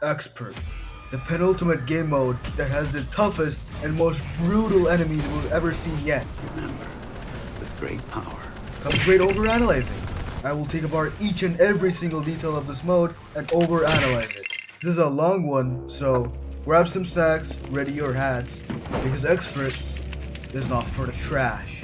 Expert, the penultimate game mode that has the toughest and most brutal enemies we've ever seen yet. Remember, with great power Comes great overanalyzing. I will take apart each and every single detail of this mode and overanalyze it. This is a long one, so grab some snacks, ready your hats, because Expert is not for the trash.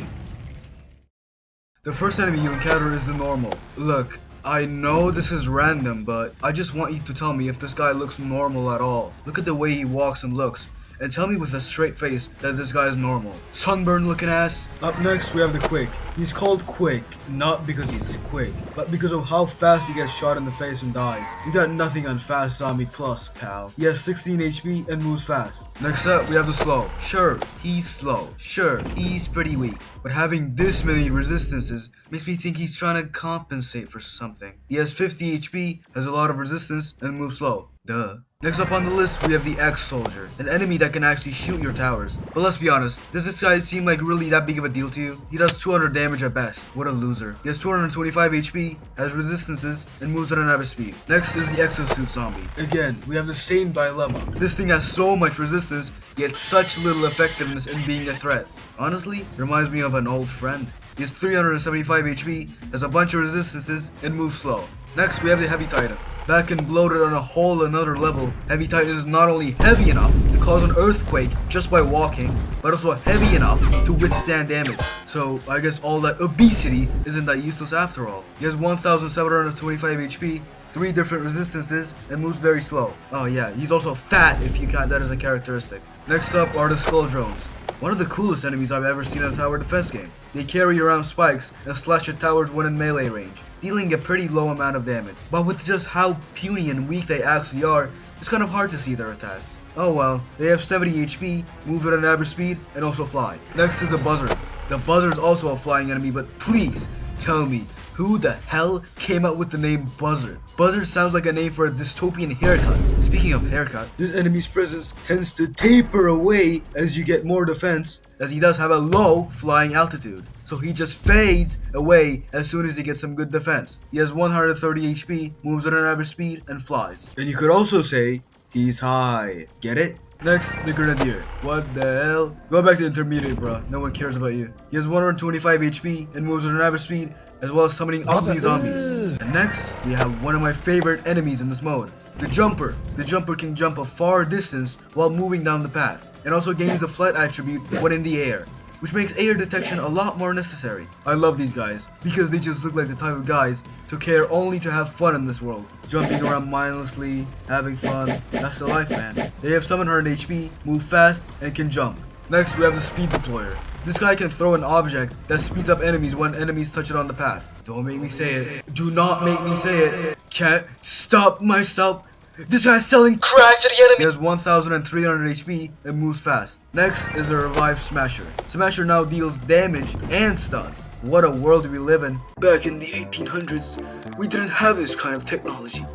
The first enemy you encounter is the normal. Look, I know this is random, but I just want you to tell me if this guy looks normal at all. Look at the way he walks and looks, and tell me with a straight face that this guy is normal. Sunburn looking ass. Up next we have the Quake. He's called Quake, not because he's quick, but because of how fast he gets shot in the face and dies. You got nothing on Fast Zombie Plus, pal. He has 16 HP and moves fast. Next up we have the Slow. Sure, he's slow. Sure, he's pretty weak. But having this many resistances makes me think he's trying to compensate for something. He has 50 HP, has a lot of resistance, and moves slow. Duh. Next up on the list, we have the X-Soldier, an enemy that can actually shoot your towers. But let's be honest, does this guy seem like really that big of a deal to you? He does 200 damage at best. What a loser. He has 225 HP, has resistances, and moves at an average speed. Next is the Exosuit Zombie. Again, we have the same dilemma. This thing has so much resistance, yet such little effectiveness in being a threat. Honestly, reminds me of an old friend. He has 375 HP, has a bunch of resistances, and moves slow. Next, we have the Heavy Titan. Back and bloated on a whole another level, Heavy Titan is not only heavy enough to cause an earthquake just by walking, but also heavy enough to withstand damage. So, I guess all that obesity isn't that useless after all. He has 1725 HP, 3 different resistances, and moves very slow. Oh yeah, he's also fat if you count that as a characteristic. Next up are the Skull Drones. One of the coolest enemies I've ever seen in a tower defense game. They carry around spikes and slash at towers when in melee range, dealing a pretty low amount of damage. But with just how puny and weak they actually are, it's kind of hard to see their attacks. Oh well, they have 70 HP, move at an average speed, and also fly. Next is a Buzzard. The Buzzard is also a flying enemy, but please tell me, who the hell came up with the name Buzzard? Buzzard sounds like a name for a dystopian haircut. Speaking of haircut, this enemy's presence tends to taper away as you get more defense, as he does have a low flying altitude. So he just fades away as soon as he gets some good defense. He has 130 HP, moves at an average speed, and flies. And you could also say, he's high. Get it? Next, the Grenadier. What the hell? Go back to intermediate, bro. No one cares about you. He has 125 HP and moves at an average speed, as well as summoning ugly zombies. And next, we have one of my favorite enemies in this mode, the Jumper. The Jumper can jump a far distance while moving down the path, and also gains the flight attribute when in the air, which makes air detection a lot more necessary. I love these guys, because they just look like the type of guys to care only to have fun in this world. Jumping around mindlessly, having fun, that's the life, man. They have 700 HP, move fast, and can jump. Next, we have the Speed Deployer. This guy can throw an object that speeds up enemies when enemies touch it on the path. Don't make me say it. Do not make me say it. Can't stop myself. This guy's selling crack to the enemy! He has 1300 HP and moves fast. Next is the Revive Smasher. Smasher now deals damage and stuns. What a world we live in. Back in the 1800s, we didn't have this kind of technology.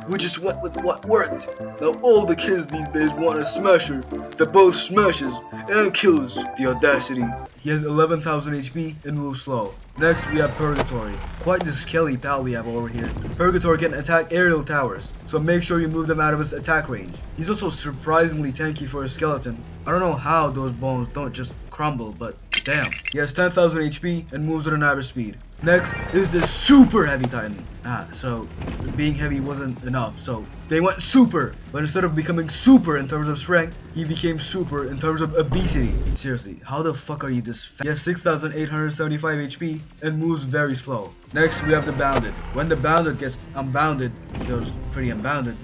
We just went with what worked. Now all the kids these days want a Smasher that both smashes and kills. The audacity. He has 11,000 HP and moves slow. Next, we have Purgatory. Quite the skelly pal we have over here. Purgatory can attack aerial towers, so make sure you move them out of his attack range. He's also surprisingly tanky for a skeleton. I don't know how those bones don't just crumble, but damn. He has 10,000 HP and moves at an average speed. Next is the Super Heavy Titan. So being heavy wasn't enough, so they went super. But instead of becoming super in terms of strength, he became super in terms of obesity. Seriously, how the fuck are you this fat? He has 6,875 HP and moves very slow. Next, we have the Bounded. When the Bounded gets unbounded, he goes pretty unbounded,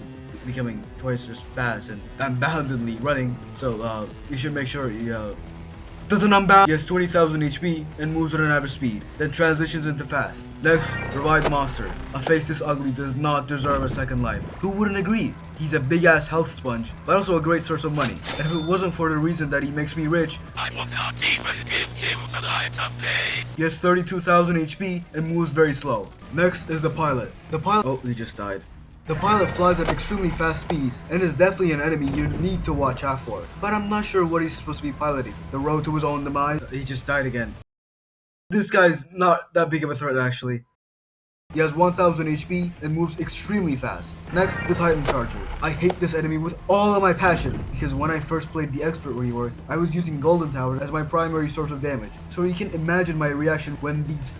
becoming twice as fast and unboundedly running. So you should make sure you doesn't unbound. He has 20,000 HP and moves at an average speed, then transitions into fast. Next, Revive Monster. A face this ugly does not deserve a second life. Who wouldn't agree? He's a big ass health sponge, but also a great source of money. And if it wasn't for the reason that he makes me rich, I would not even give him the light of day. he has 32,000 HP and moves very slow. Next is the Pilot. The Pilot, oh, he just died. The Pilot flies at extremely fast speeds and is definitely an enemy you need to watch out for. But I'm not sure what he's supposed to be piloting. The road to his own demise? He just died again. This guy's not that big of a threat actually. He has 1000 HP and moves extremely fast. Next, the Titan Charger. I hate this enemy with all of my passion because when I first played the Expert rework, I was using Golden Tower as my primary source of damage. So you can imagine my reaction when these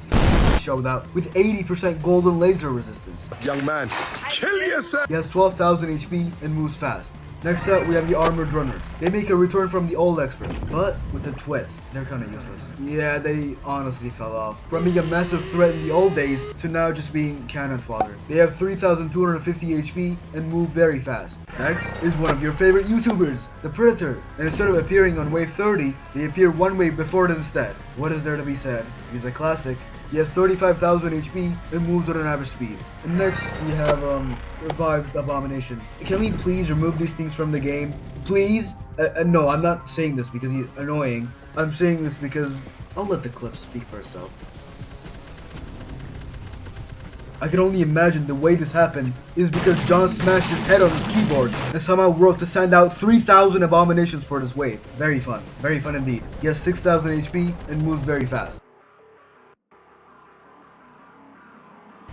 showed up with 80% golden laser resistance. Young man, kill yourself! He has 12,000 HP and moves fast. Next up, we have the Armored Runners. They make a return from the old Expert, but with a twist. They're kinda useless. Yeah, they honestly fell off. From being a massive threat in the old days to now just being cannon fodder. They have 3,250 HP and move very fast. Next is one of your favorite YouTubers, the Predator. And instead of appearing on wave 30, they appear one wave before it instead. What is there to be said? He's a classic. He has 35,000 HP and moves at an average speed. And next, we have Revived Abomination. Can we please remove these things from the game? Please? No, I'm not saying this because he's annoying. I'm saying this because I'll let the clip speak for itself. I can only imagine the way this happened is because John smashed his head on his keyboard and somehow wrote to send out 3,000 abominations for this wave. Very fun indeed. He has 6,000 HP and moves very fast.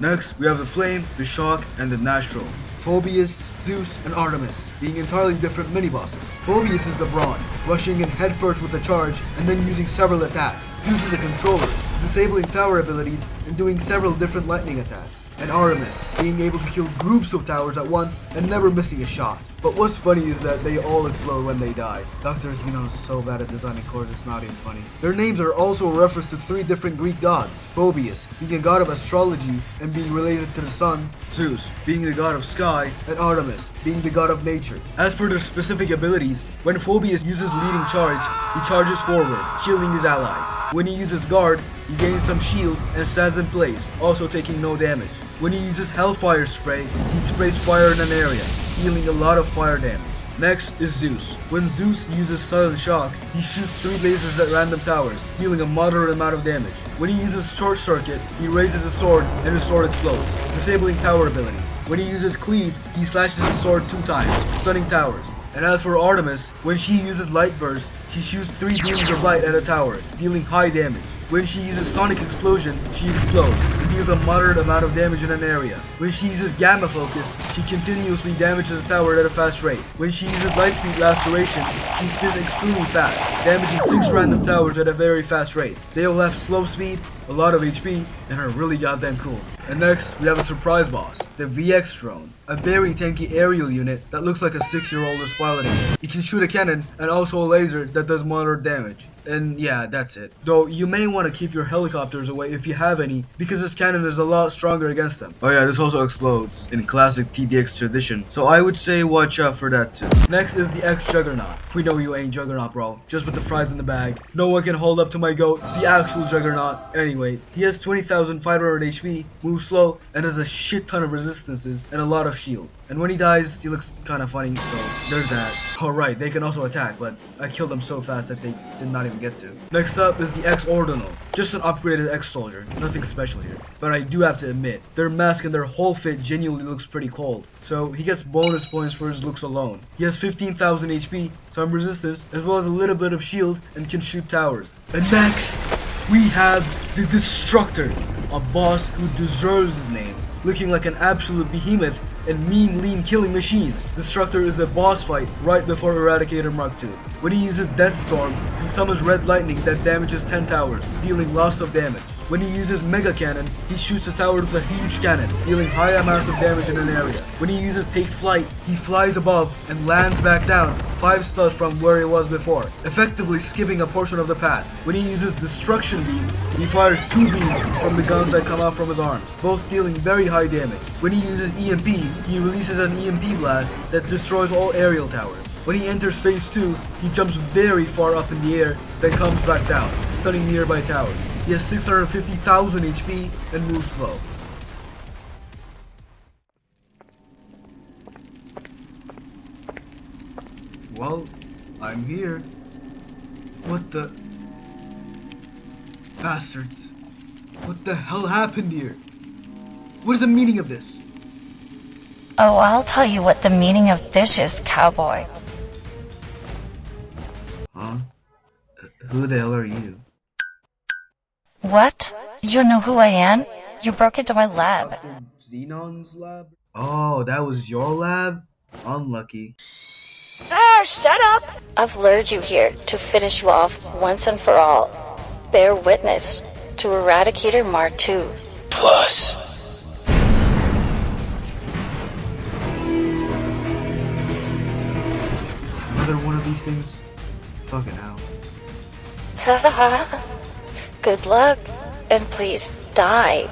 Next, we have the Flame, the Shock, and the Nastral. Phoebus, Zeus, and Artemis, being entirely different mini-bosses. Phoebus is the Brawn, rushing in headfirst with a charge and then using several attacks. Zeus is a controller, disabling tower abilities and doing several different lightning attacks. And Artemis, being able to kill groups of towers at once and never missing a shot. But what's funny is that they all explode when they die. Dr. Xenon is so bad at designing cores, it's not even funny. Their names are also a reference to 3 different Greek gods. Phoebus, being a god of astrology and being related to the sun. Zeus, being the god of sky. And Artemis, being the god of nature. As for their specific abilities, when Phoebus uses leading charge, he charges forward, shielding his allies. When he uses guard, he gains some shield and stands in place, also taking no damage. When he uses Hellfire Spray, he sprays fire in an area, dealing a lot of fire damage. Next is Zeus. When Zeus uses Sudden Shock, he shoots 3 lasers at random towers, dealing a moderate amount of damage. When he uses Short Circuit, he raises his sword and his sword explodes, disabling tower abilities. When he uses Cleave, he slashes his sword 2 times, stunning towers. And as for Artemis, when she uses Light Burst, she shoots 3 beams of light at a tower, dealing high damage. When she uses Sonic Explosion, she explodes and deals a moderate amount of damage in an area. When she uses Gamma Focus, she continuously damages a tower at a fast rate. When she uses Lightspeed Laceration, she spins extremely fast, damaging 6 random towers at a very fast rate. They all have slow speed, a lot of HP, and are really goddamn cool. And next, we have a surprise boss, the VX Drone. A very tanky aerial unit that looks like a 6-year-old is piloting it. It can shoot a cannon and also a laser that does moderate damage. And yeah, that's it. Though you may want to keep your helicopters away if you have any, because this cannon is a lot stronger against them. Oh yeah, this also explodes in classic TDX tradition, so I would say watch out for that too. Next is the X Juggernaut. We know you ain't Juggernaut, bro. Just with the fries in the bag. No one can hold up to my goat, the actual Juggernaut. Anyway, he has 20,500 HP, moves slow, and has a shit ton of resistances and a lot of shield. And when he dies, he looks kinda funny, so there's that. Alright, they can also attack, but I killed them so fast that they did not even get to. Next up is the X Ordinal. Just an upgraded X Soldier, nothing special here. But I do have to admit, their mask and their whole fit genuinely looks pretty cold. So he gets bonus points for his looks alone. He has 15,000 HP, some resistance, as well as a little bit of shield, and can shoot towers. And next, we have the Destructor, a boss who deserves his name. Looking like an absolute behemoth and mean lean killing machine. Destructor is the boss fight right before Eradicator MK2. When he uses Death Storm, he summons Red Lightning that damages 10 towers, dealing lots of damage. When he uses Mega Cannon, he shoots a tower with a huge cannon, dealing high amounts of damage in an area. When he uses Take Flight, he flies above and lands back down 5 studs from where he was before, effectively skipping a portion of the path. When he uses Destruction Beam, he fires 2 beams from the guns that come out from his arms, both dealing very high damage. When he uses EMP, he releases an EMP blast that destroys all aerial towers. When he enters phase 2, he jumps very far up in the air, then comes back down, stunning nearby towers. He has 650,000 HP and moves slow. Well, I'm here. What the... Bastards. What the hell happened here? What is the meaning of this? Oh, I'll tell you what the meaning of this is, cowboy. Huh? Who the hell are you? What? You know who I am? You broke into my lab. Dr. Xenon's lab? Oh, that was your lab? Unlucky. Ah, shut up! I've lured you here to finish you off once and for all. Bear witness to Eradicator MK2. Plus. Another one of these things? Fucking hell. Haha. Good luck, and please die.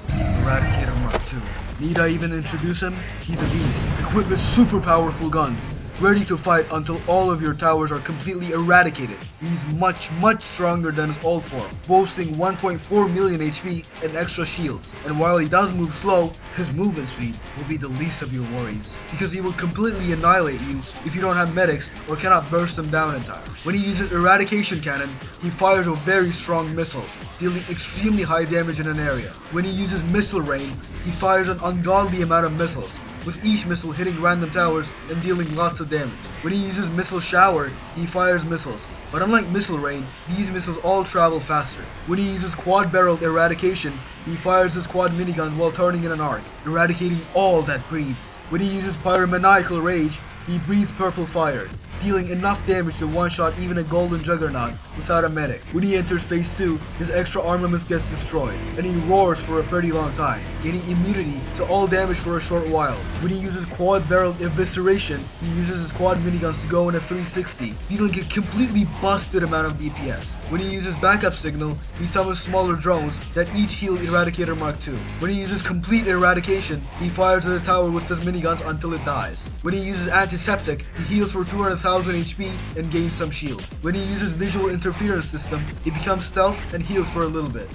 Eradicator MK2. Need I even introduce him? He's a beast, equipped with super powerful guns, ready to fight until all of your towers are completely eradicated. He's much stronger than his old form, boasting 1.4 million HP and extra shields. And while he does move slow, his movement speed will be the least of your worries, because he will completely annihilate you if you don't have medics or cannot burst them down in time. When he uses Eradication Cannon, he fires a very strong missile, dealing extremely high damage in an area. When he uses Missile Rain, he fires an ungodly amount of missiles, with each missile hitting random towers and dealing lots of damage. When he uses Missile Shower, he fires missiles, but unlike Missile Rain, these missiles all travel faster. When he uses Quad-Barreled Eradication, he fires his quad miniguns while turning in an arc, eradicating all that breathes. When he uses Pyromaniacal Rage, he breathes purple fire, dealing enough damage to one-shot even a golden juggernaut without a medic. When he enters phase 2, his extra armaments gets destroyed, and he roars for a pretty long time, gaining immunity to all damage for a short while. When he uses quad-barreled evisceration, he uses his quad miniguns to go in a 360, dealing a completely busted amount of DPS. When he uses backup signal, he summons smaller drones that each heal Eradicator MK2. When he uses complete eradication, he fires at the tower with his miniguns until it dies. When he uses antiseptic, he heals for 200,000 HP and gains some shield. When he uses visual interference system, he becomes stealth and heals for a little bit.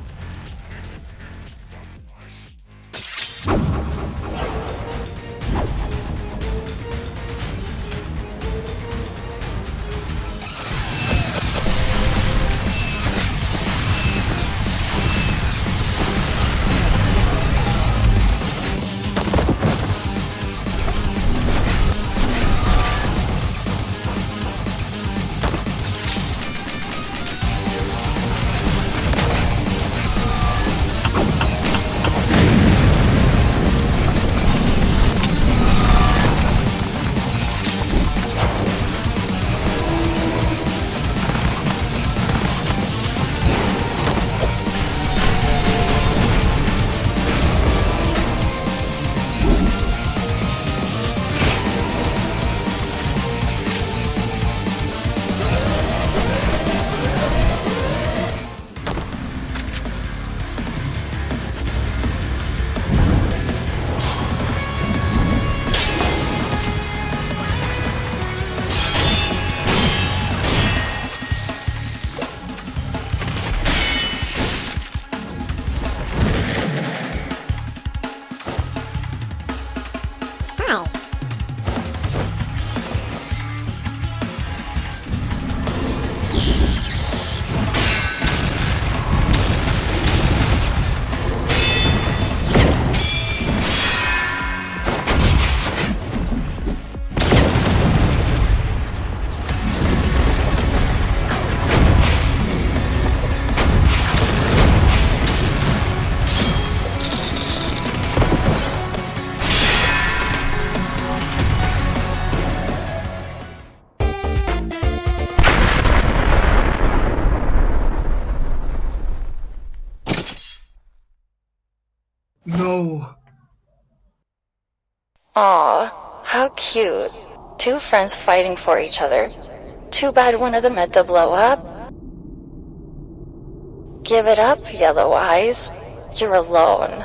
No. Aw, how cute. Two friends fighting for each other. Too bad one of them had to blow up. Give it up, Yellow Eyes. You're alone.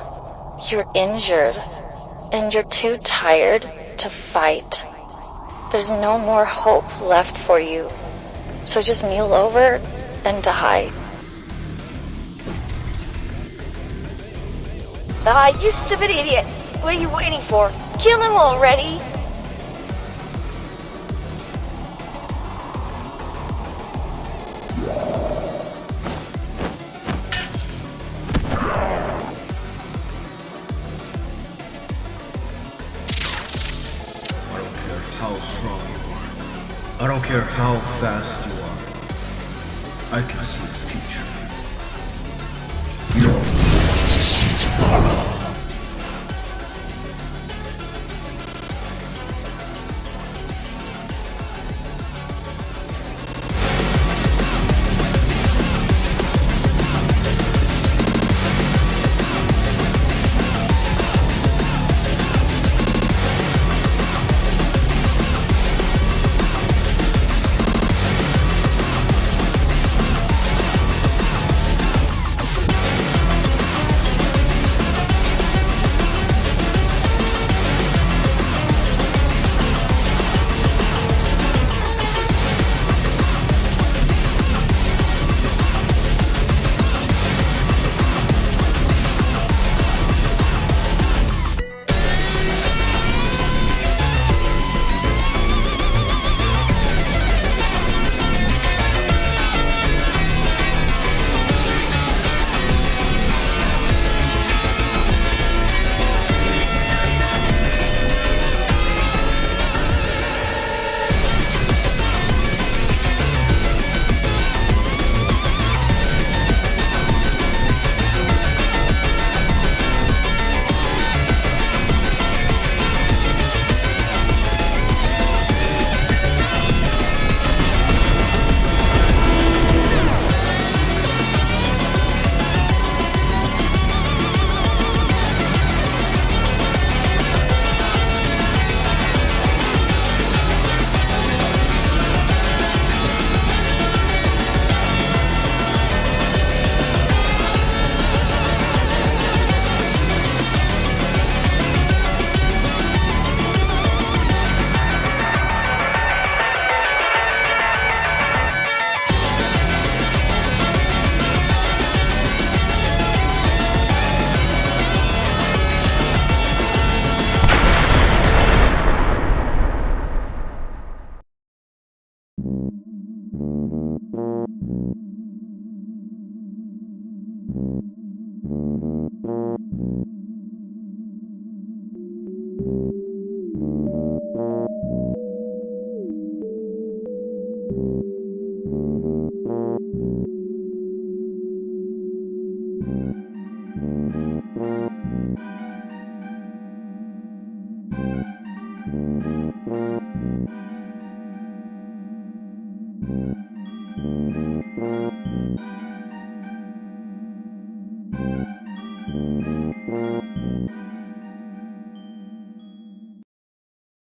You're injured. And you're too tired to fight. There's no more hope left for you. So just kneel over and die. Ah, you stupid idiot! What are you waiting for? Kill him already! I don't care how strong you are. I don't care how fast you are. I can see the future.